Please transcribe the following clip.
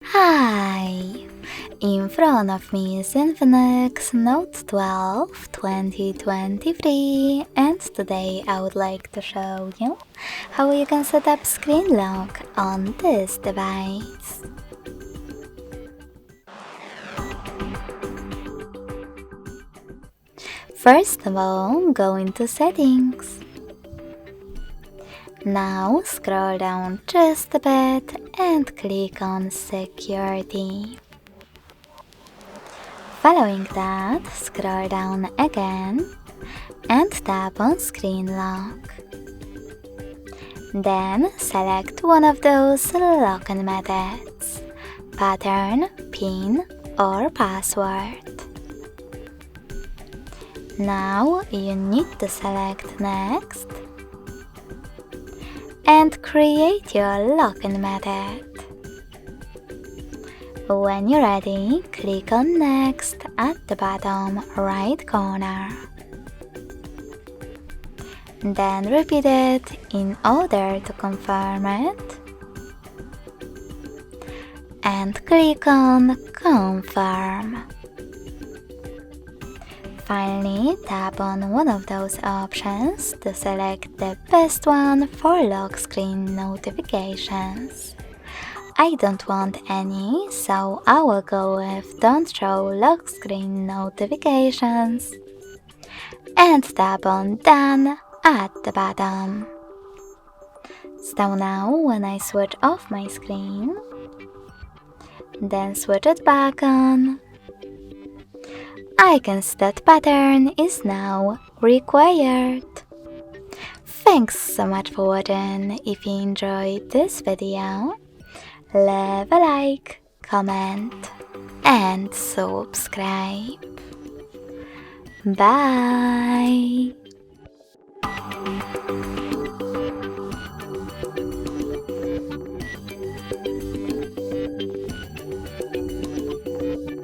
Hi! In front of me is Infinix Note 12 2023, and today I would like to show you how you can set up screen lock on this device. First of all, go into Settings. Now scroll down just a bit and click on Security. Following that, scroll down again and tap on Screen Lock. Then select one of those login methods: pattern, PIN, or password. Now you need to select Next and create your login method. When you're ready, click on Next at the bottom right corner. Then repeat it in order to confirm it. And click on Confirm. Finally, tap on one of those options to select the best one for lock screen notifications. I don't want any, so I will go with Don't Show Lock Screen Notifications. And tap on Done at the bottom. So now when I switch off my screen, then switch it back on, I can see that pattern is now required. Thanks so much for watching. If you enjoyed this video, leave a like, comment, and subscribe. Bye!